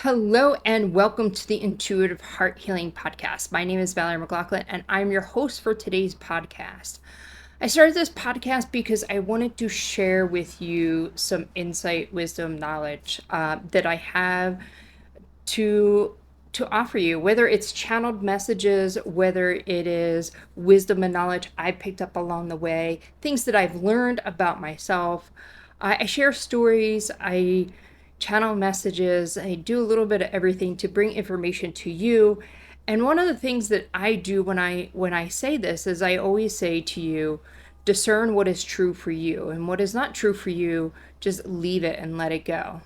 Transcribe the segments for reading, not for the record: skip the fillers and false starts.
Hello and welcome to the Intuitive Heart Healing Podcast. My name is Valerie McLaughlin and I'm your host for today's podcast. I started this podcast because I wanted to share with you some insight, wisdom, knowledge that I have to offer you, whether it's channeled messages, whether it is wisdom and knowledge I picked up along the way, things that I've learned about myself. I share stories, I channel messages, I do a little bit of everything to bring information to you. And one of the things that I do when I say this is I always say to you, discern what is true for you, and what is not true for you, just leave it and let it go.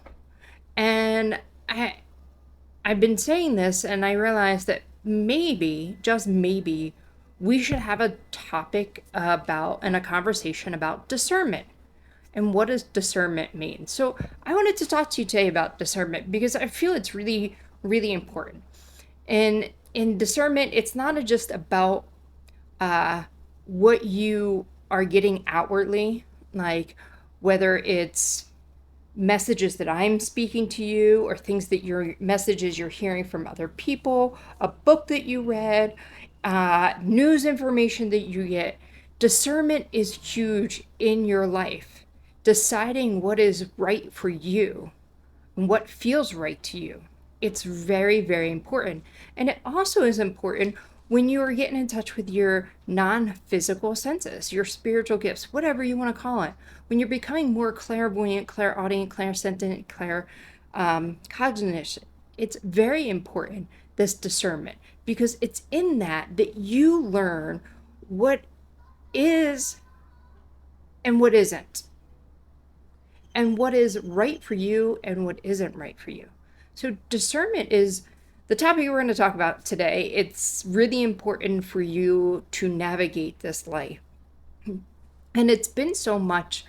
And I've been saying this and I realized that maybe, just maybe, we should have a topic about and a conversation about discernment. And what does discernment mean? So I wanted to talk to you today about discernment because I feel it's really, really important. And in discernment, it's not just about what you are getting outwardly, like whether it's messages that I'm speaking to you or things that your messages you're hearing from other people, a book that you read, news information that you get. Discernment is huge in your life. Deciding what is right for you and what feels right to you. It's very, very important. And it also is important when you are getting in touch with your non-physical senses, your spiritual gifts, whatever you want to call it. When you're becoming more clairvoyant, clairaudient, clairsentient, cognition, it's very important, this discernment, because it's in that you learn what is and what isn't, and what is right for you and what isn't right for you. So discernment is the topic we're going to talk about today. It's really important for you to navigate this life. And it's been so much,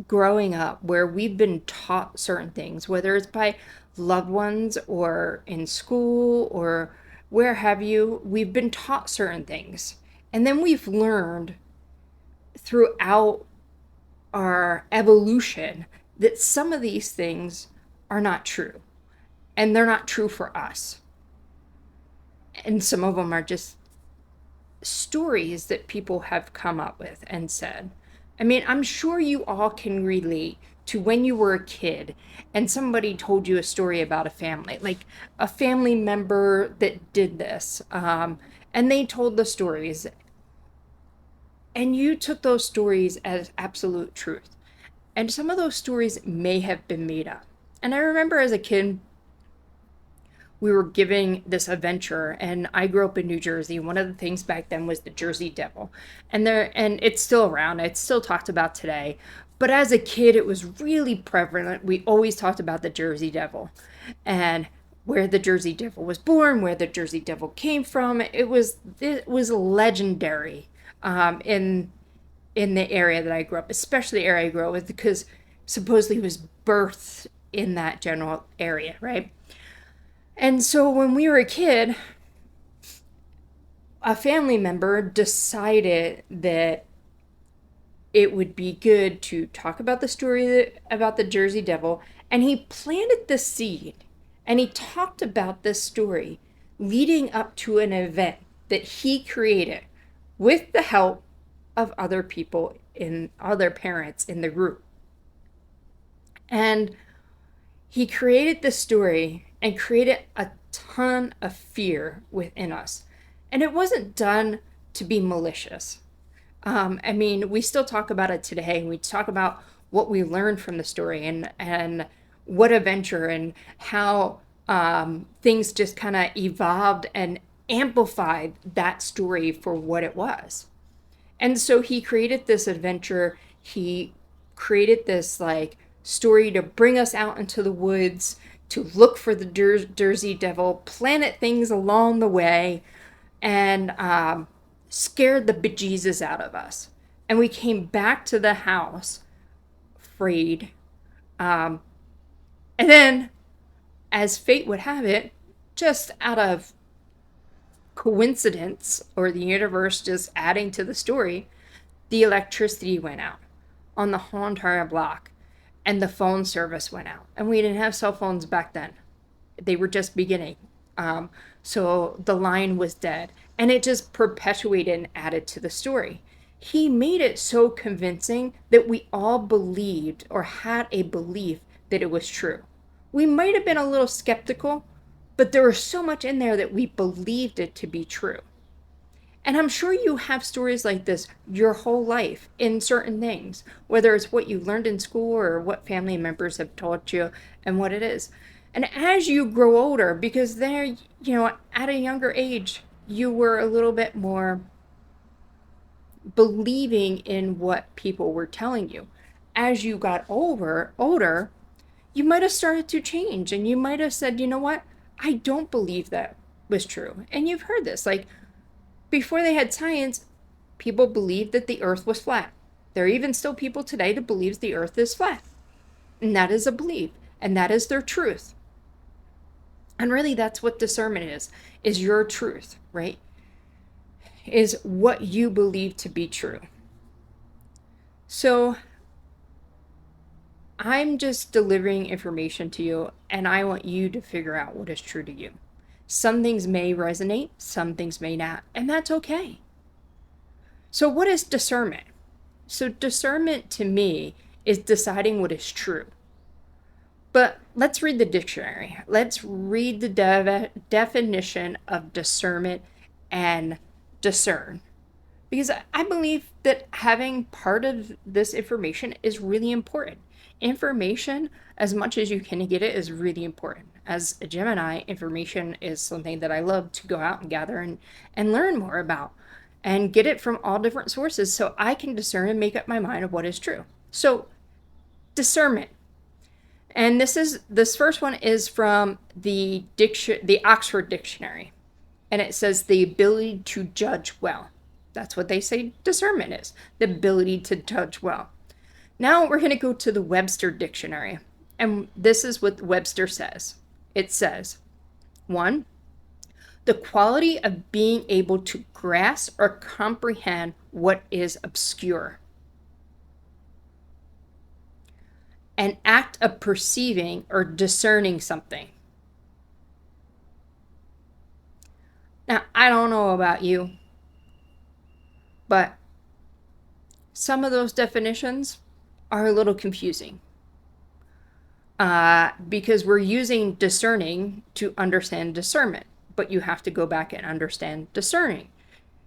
growing up where we've been taught certain things, whether it's by loved ones or in school or where have you, we've been taught certain things. And then we've learned throughout our evolution that some of these things are not true, and they're not true for us. And some of them are just stories that people have come up with and said. I mean, I'm sure you all can relate to when you were a kid and somebody told you a story about a family, like a family member that did this, and they told the stories, and you took those stories as absolute truth. And some of those stories may have been made up. And I remember as a kid, we were giving this adventure, and I grew up in New Jersey. One of the things back then was the Jersey Devil. And it's still around. It's still talked about today. But as a kid, it was really prevalent. We always talked about the Jersey Devil and where the Jersey Devil was born, where the Jersey Devil came from. It was legendary in the area that I grew up, especially the area I grew up with, because supposedly he was birthed in that general area, right? And so when we were a kid, a family member decided that it would be good to talk about the story about the Jersey Devil, and he planted the seed, and he talked about this story leading up to an event that he created with the help of other people in other parents in the group. And he created this story and created a ton of fear within us. And it wasn't done to be malicious. I mean, we still talk about it today. We talk about what we learned from the story and what adventure and how things just kind of evolved and amplified that story for what it was. And so he created this adventure. He created this story to bring us out into the woods, to look for the Jersey Devil, planet things along the way, and scared the bejesus out of us. And we came back to the house afraid. And then, as fate would have it, just out of coincidence or the universe just adding to the story, the electricity went out on the whole entire block and the phone service went out. And we didn't have cell phones back then. they were just beginning. So the line was dead, and it just perpetuated and added to the story. He made it so convincing that we all believed or had a belief that it was true. We might have been a little skeptical, but there was so much in there that we believed it to be true. And I'm sure you have stories like this your whole life in certain things, whether it's what you learned in school or what family members have taught you and what it is. And as you grow older, because there, at a younger age, you were a little bit more believing in what people were telling you. As you got older, you might have started to change and you might have said, you know what? I don't believe that was true. And you've heard this, like, before they had science, people believed that the earth was flat. There are even still people today that believes the earth is flat. And that is a belief, and that is their truth. And really that's what discernment is your truth, right? Is what you believe to be true. So I'm just delivering information to you, and I want you to figure out what is true to you. Some things may resonate, some things may not, and that's okay. So what is discernment? So discernment to me is deciding what is true. But let's read the dictionary. Let's read the definition of discernment and discern. Because I believe that having part of this information is really important. Information, as much as you can get it, is really important. As a Gemini, information is something that I love to go out and gather and learn more about and get it from all different sources so I can discern and make up my mind of what is true. So discernment. And this first one is from the Oxford Dictionary. And it says the ability to judge well. That's what they say discernment is, the ability to judge well. Now we're going to go to the Webster Dictionary. And this is what Webster says. It says, 1, the quality of being able to grasp or comprehend what is obscure. An act of perceiving or discerning something. Now, I don't know about you, but some of those definitions are a little confusing. Because we're using discerning to understand discernment, but you have to go back and understand discerning.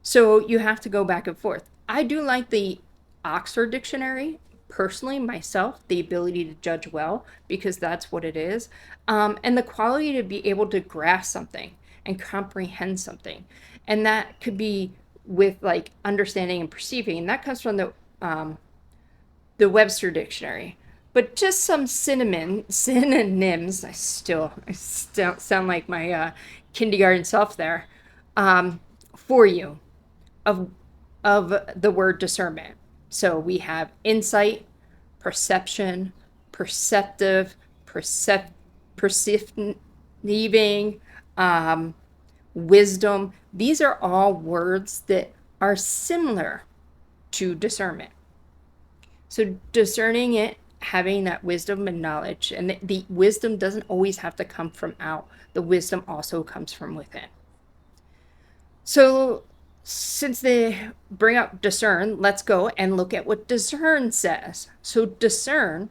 So you have to go back and forth. I do like the Oxford Dictionary, personally, myself, the ability to judge well, because that's what it is. And the quality to be able to grasp something and comprehend something. And that could be with like understanding and perceiving. And that comes from the Webster Dictionary. But just some synonyms, I still sound like my kindergarten self there, for you of the word discernment. So we have insight, perception, perceptive, perceiving, wisdom. These are all words that are similar to discernment. So discerning it, having that wisdom and knowledge, and the wisdom doesn't always have to come from out. The wisdom also comes from within. So since they bring up discern, let's go and look at what discern says. So discern,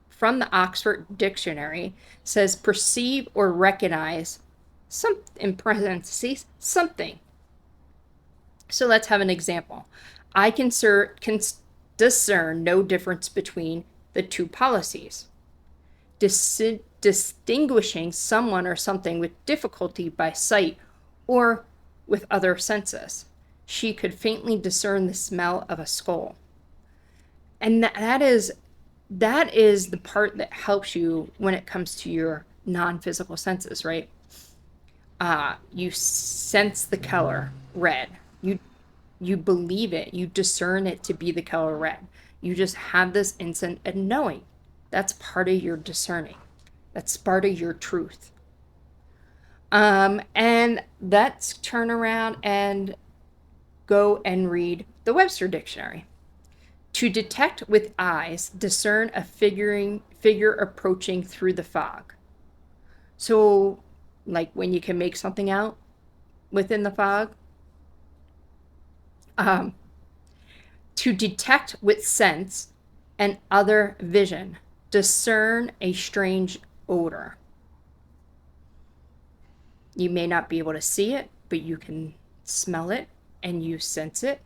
from the Oxford Dictionary, says perceive or recognize some, in parentheses, something. So let's have an example. I can discern no difference between the two policies. Distinguishing someone or something with difficulty by sight or with other senses. She could faintly discern the smell of a skull. And that is the part that helps you when it comes to your non-physical senses, right? You sense the color red. You believe it. You discern it to be the color red. You just have this instant and knowing. That's part of your discerning. That's part of your truth. And let's turn around and go and read the Webster Dictionary. To detect with eyes, discern a figure approaching through the fog. So, like when you can make something out within the fog, um, to detect with sense and other vision, discern a strange odor. You may not be able to see it, but you can smell it and you sense it.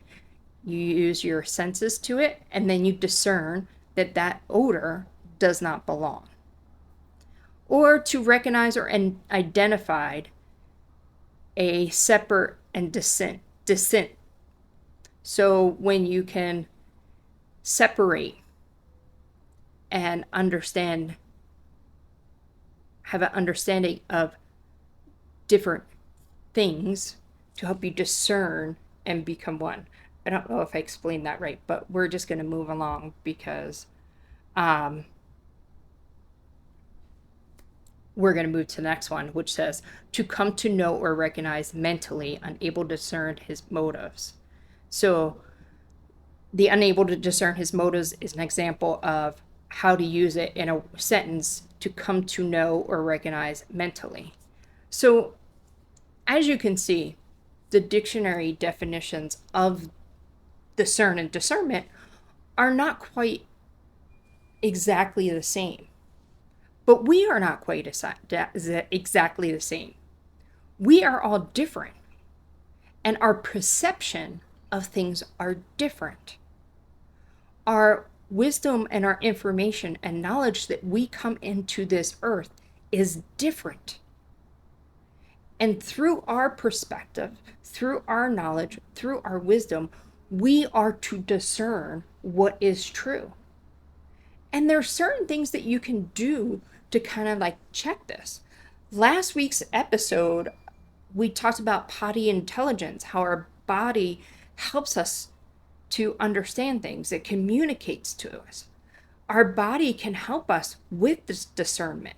You use your senses to it, and then you discern that that odor does not belong. Or to recognize or identify a separate and dissent. So when you can separate and understand, have an understanding of different things to help you discern and become one. I don't know if I explained that right, but we're just going to move along because we're going to move to the next one, which says to come to know or recognize mentally, unable to discern his motives. So the unable to discern his motives is an example of how to use it in a sentence to come to know or recognize mentally. So as you can see, the dictionary definitions of discern and discernment are not quite exactly the same. But we are not quite exactly the same. We are all different, and our perception of things are different. Our wisdom and our information and knowledge that we come into this earth is different. And through our perspective, through our knowledge, through our wisdom, we are to discern what is true. And there are certain things that you can do to kind of like check this. Last week's episode, we talked about body intelligence, how our body helps us to understand things, it communicates to us. Our body can help us with this discernment.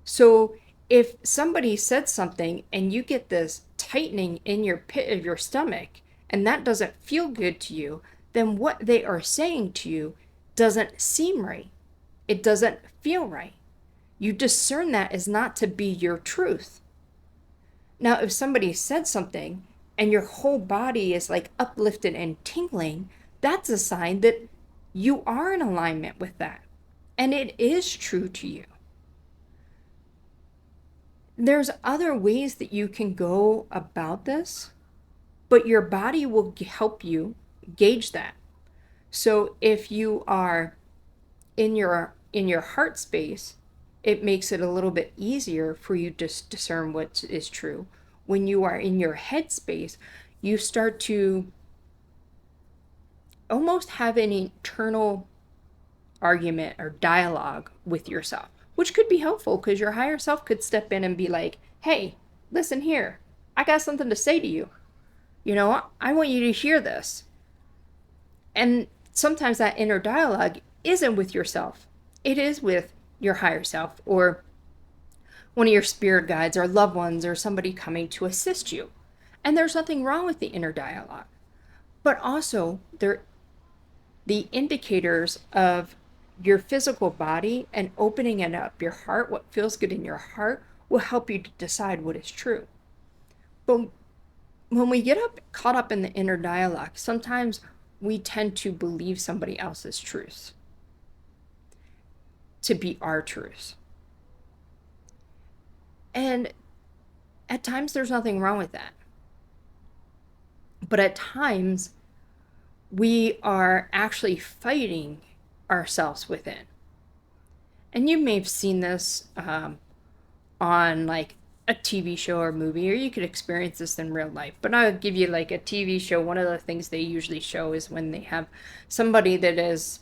So if somebody said something and you get this tightening in your pit of your stomach and that doesn't feel good to you, then what they are saying to you doesn't seem right. It doesn't feel right. You discern that as not to be your truth. Now, if somebody said something and your whole body is like uplifted and tingling, that's a sign that you are in alignment with that. And it is true to you. There's other ways that you can go about this, but your body will help you gauge that. So if you are in your heart space, it makes it a little bit easier for you to discern what is true. When you are in your head space, you start to almost have an internal argument or dialogue with yourself, which could be helpful because your higher self could step in and be like, hey, listen here, I got something to say to you. You know, I want you to hear this. And sometimes that inner dialogue isn't with yourself. It is with your higher self or one of your spirit guides or loved ones or somebody coming to assist you. And there's nothing wrong with the inner dialogue. But also, the indicators of your physical body and opening it up, your heart, what feels good in your heart, will help you to decide what is true. But when we get caught up in the inner dialogue, sometimes we tend to believe somebody else's truth to be our truth. And at times there's nothing wrong with that. But at times we are actually fighting ourselves within. And you may have seen this on like a TV show or movie, or you could experience this in real life. But I'll give you like a TV show. One of the things they usually show is when they have somebody that is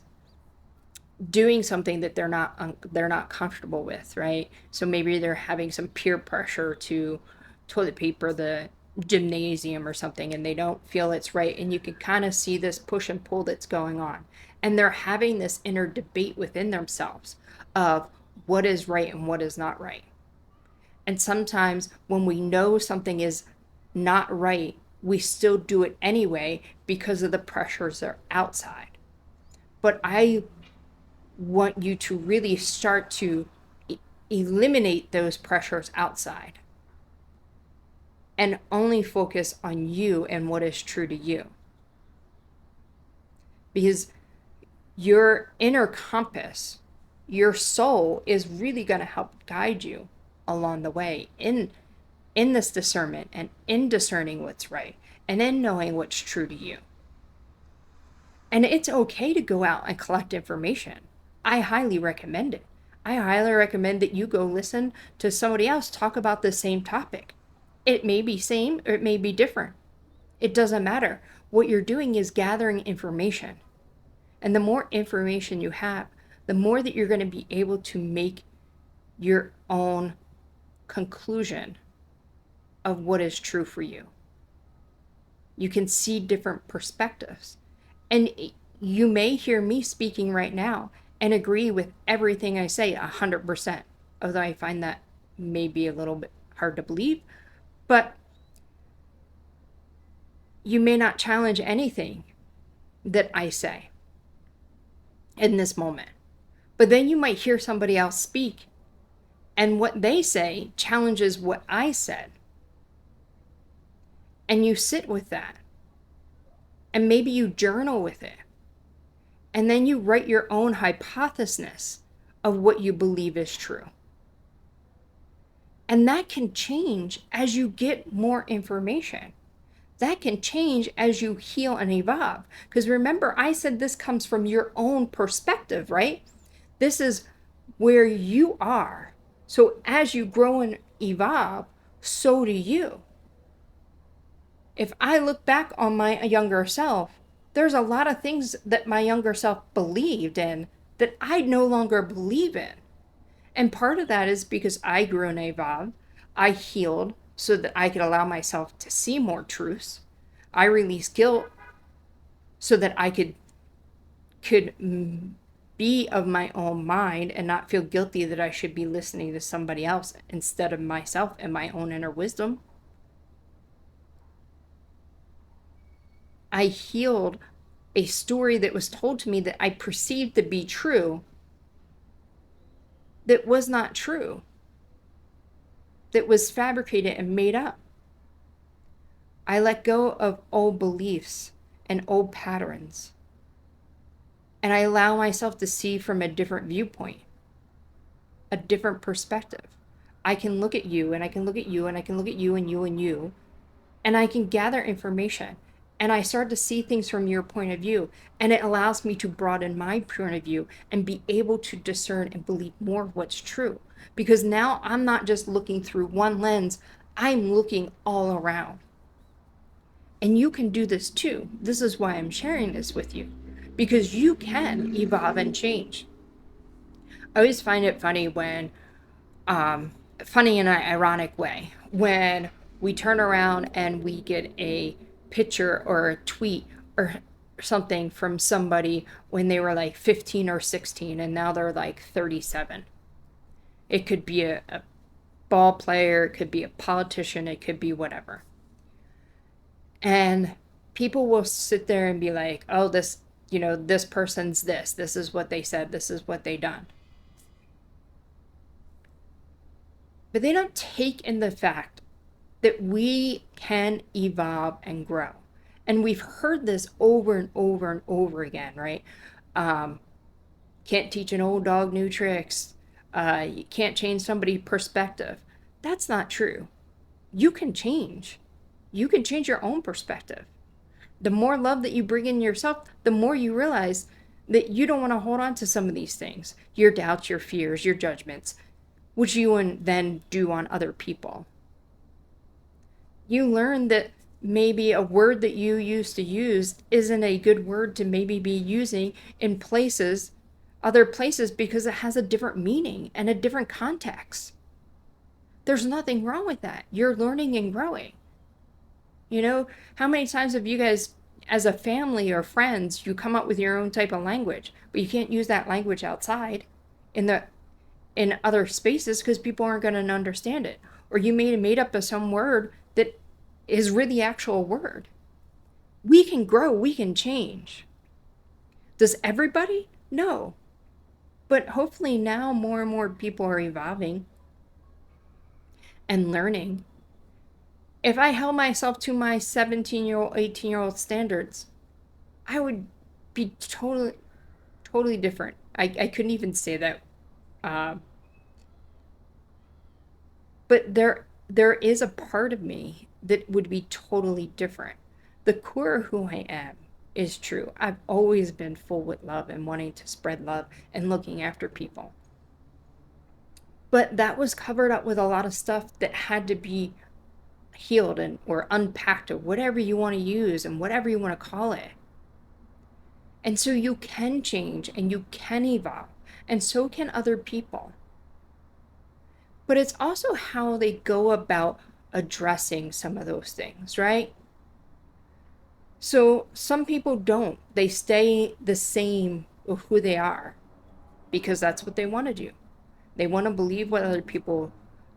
doing something that they're not comfortable with, right? So maybe they're having some peer pressure to toilet paper the gymnasium or something, and they don't feel it's right, and you can kind of see this push and pull that's going on, and they're having this inner debate within themselves of what is right and what is not right. And sometimes when we know something is not right, we still do it anyway because of the pressures that are outside. But I want you to really start to eliminate those pressures outside and only focus on you and what is true to you. Because your inner compass, your soul, is really going to help guide you along the way in this discernment and in discerning what's right and in knowing what's true to you. And it's okay to go out and collect information. I highly recommend it. I highly recommend that you go listen to somebody else talk about the same topic. It may be same or it may be different. It doesn't matter. What you're doing is gathering information. And the more information you have, the more that you're going to be able to make your own conclusion of what is true for you. You can see different perspectives. And you may hear me speaking right now and agree with everything I say 100%, although I find that may be a little bit hard to believe. But you may not challenge anything that I say in this moment. But then you might hear somebody else speak, and what they say challenges what I said. And you sit with that. And maybe you journal with it. And then you write your own hypothesis of what you believe is true. And that can change as you get more information. That can change as you heal and evolve. Because remember, I said this comes from your own perspective, right? This is where you are. So as you grow and evolve, so do you. If I look back on my younger self, there's a lot of things that my younger self believed in that I no longer believe in. And part of that is because I grew and evolved. I healed so that I could allow myself to see more truths. I released guilt so that I could be of my own mind and not feel guilty that I should be listening to somebody else instead of myself and my own inner wisdom. I healed a story that was told to me that I perceived to be true that was not true, that was fabricated and made up. I let go of old beliefs and old patterns, and I allow myself to see from a different viewpoint, a different perspective. I can look at you, and I can look at you, and I can look at you and you and you, and I can gather information. And I start to see things from your point of view, and it allows me to broaden my point of view and be able to discern and believe more of what's true. Because now I'm not just looking through one lens, I'm looking all around. And you can do this too. This is why I'm sharing this with you, because you can evolve and change. I always find it funny when, funny in an ironic way, when we turn around and we get a picture or a tweet or something from somebody when they were like 15 or 16 and now they're like 37. It could be a ball player, it could be a politician, it could be whatever. And people will sit there and be like, oh, this, this person's this is what they said, this is what they done. But they don't take in the fact that we can evolve and grow. And we've heard this over and over and over again, right? Can't teach an old dog new tricks. You can't change somebody's perspective. That's not true. You can change. You can change your own perspective. The more love that you bring in yourself, the more you realize that you don't want to hold on to some of these things, your doubts, your fears, your judgments, which you then do on other people. You learn that maybe a word that you used to use isn't a good word to maybe be using in other places, because it has a different meaning and a different context. There's nothing wrong with that. You're learning and growing. How many times have you guys, as a family or friends, you come up with your own type of language, but you can't use that language outside in other spaces because people aren't going to understand it. Or you made up some word that is really actual word. We can grow, we can change. Does everybody? No. But hopefully now more and more people are evolving and learning. If I held myself to my 17-year-old, 18-year-old standards, I would be totally different. I couldn't even say that. Uh, but there is a part of me that would be totally different. The core of who I am is true. I've always been full with love and wanting to spread love and looking after people. But that was covered up with a lot of stuff that had to be healed and or unpacked or whatever you want to use and whatever you want to call it. And so you can change and you can evolve, and so can other people. But it's also how they go about addressing some of those things, right? So some people don't. They stay the same of who they are because that's what they want to do. They want to believe what other people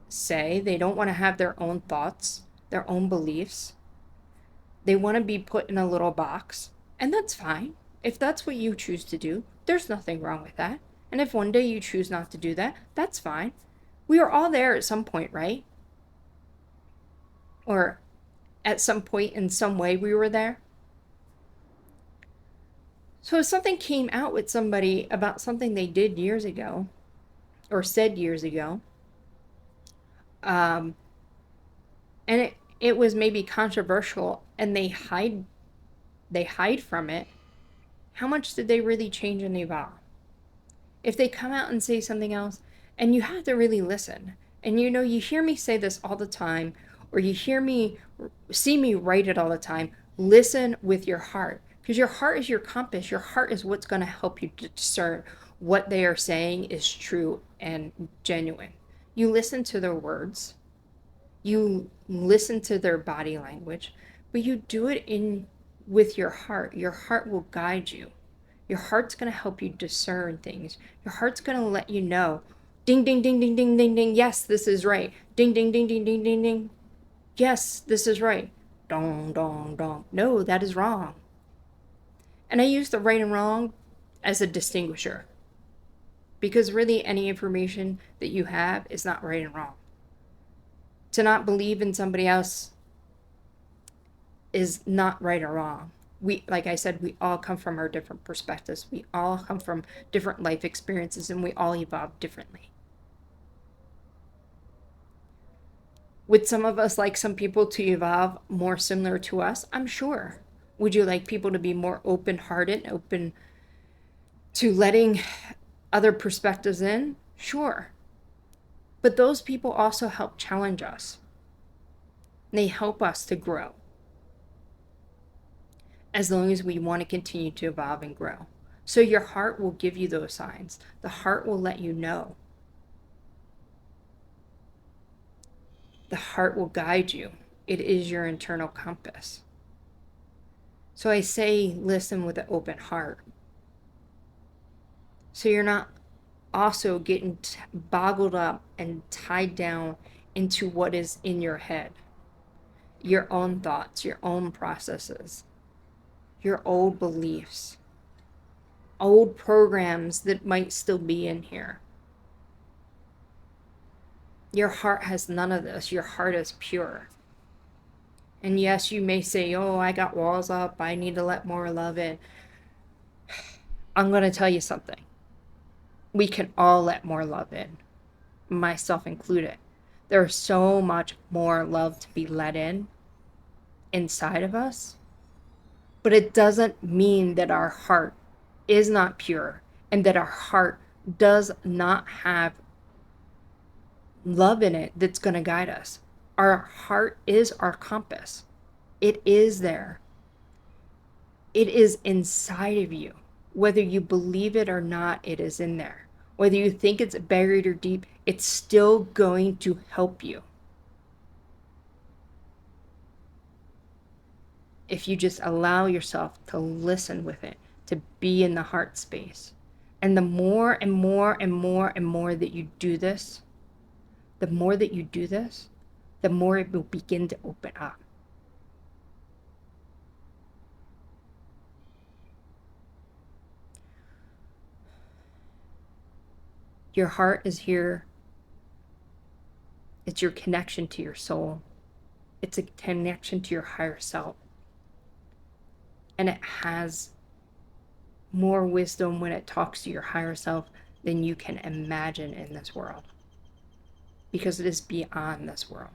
say. They don't want to have their own thoughts, their own beliefs. They want to be put in a little box, and that's fine. If that's what you choose to do, there's nothing wrong with that. And if one day you choose not to do that, that's fine. We are all there at some point, right? Or at some point in some way we were there. So if something came out with somebody about something they did years ago or said years ago, um, and it was maybe controversial and they hide from it, how much did they really change and evolve? If they come out and say something else, and you have to really listen. And you hear me say this all the time, or you see me write it all the time. Listen with your heart, because your heart is your compass. Your heart is what's going to help you discern what they are saying is true and genuine. You listen to their words, you listen to their body language, but you do it in with your heart. Your heart will guide you. Your heart's going to help you discern things. Your heart's going to let you know, ding, ding, ding, ding, ding, ding, ding. Yes, this is right. Ding, ding, ding, ding, ding, ding, ding. Yes, this is right. Dong, dong, dong. No, that is wrong. And I use the right and wrong as a distinguisher because really any information that you have is not right and wrong. To not believe in somebody else is not right or wrong. Like I said, we all come from our different perspectives. We all come from different life experiences and we all evolve differently. Would some of us like some people to evolve more similar to us? I'm sure. Would you like people to be more open-hearted, open to letting other perspectives in? Sure. But those people also help challenge us. They help us to grow as long as we want to continue to evolve and grow. So your heart will give you those signs. The heart will let you know. The heart will guide you. It is your internal compass. So I say listen with an open heart. So you're not also getting boggled up and tied down into what is in your head. Your own thoughts, your own processes, your old beliefs, old programs that might still be in here. Your heart has none of this. Your heart is pure. And yes, you may say, oh, I got walls up. I need to let more love in. I'm going to tell you something. We can all let more love in, myself included. There's so much more love to be let in inside of us. But it doesn't mean that our heart is not pure and that our heart does not have love in it that's going to guide us. Our heart is our compass. It is there. It is inside of you. Whether you believe it or not, it is in there. Whether you think it's buried or deep, it's still going to help you. If you just allow yourself to listen with it, to be in the heart space. And the more and more and more and more that you do this, the more that you do this, the more it will begin to open up. Your heart is here. It's your connection to your soul. It's a connection to your higher self. And it has more wisdom when it talks to your higher self than you can imagine in this world, because it is beyond this world.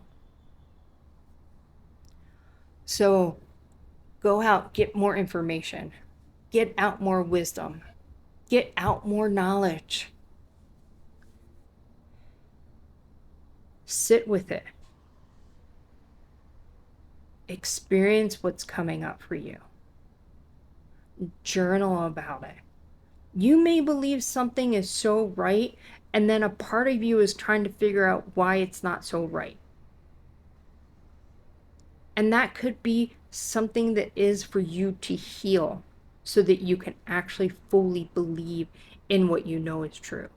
So go out, get more information, get out more wisdom, get out more knowledge. Sit with it. Experience what's coming up for you. Journal about it. You may believe something is so right, and then a part of you is trying to figure out why it's not so right. And that could be something that is for you to heal so that you can actually fully believe in what you know is true.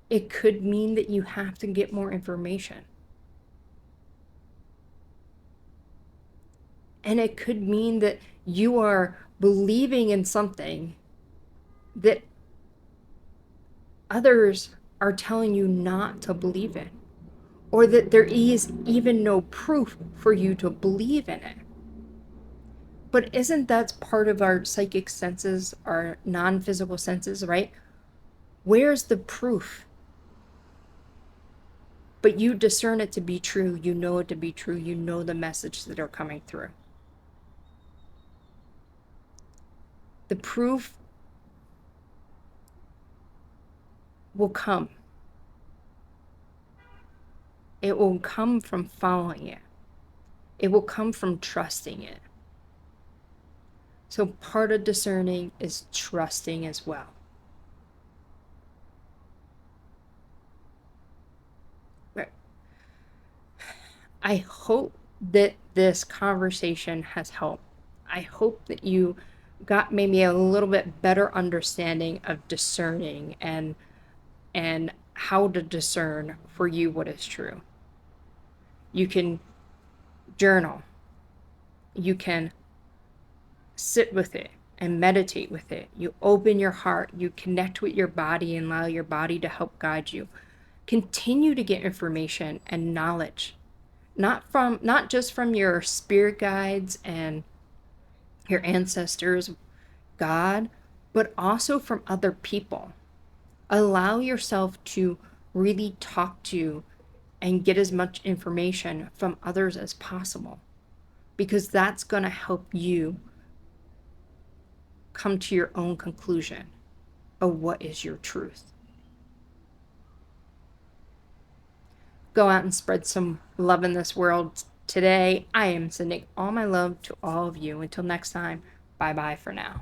It could mean that you have to get more information. And it could mean that you are believing in something that others are telling you not to believe in, or that there is even no proof for you to believe in it. But isn't that part of our psychic senses, our non-physical senses, right? Where's the proof? But you discern it to be true. You know it to be true. You know the message that are coming through. The proof will come. It will come from following it. It will come from trusting it. So part of discerning is trusting as well. I hope that this conversation has helped. I hope that you got maybe a little bit better understanding of discerning and how to discern for you what is true. You can journal. You can sit with it and meditate with it. You open your heart, you connect with your body and allow your body to help guide you. Continue to get information and knowledge, not just from your spirit guides and your ancestors, God, but also from other people. Allow yourself to really talk to and get as much information from others as possible, because that's going to help you come to your own conclusion of what is your truth. Go out and spread some love in this world today. I am sending all my love to all of you. Until next time, bye-bye for now.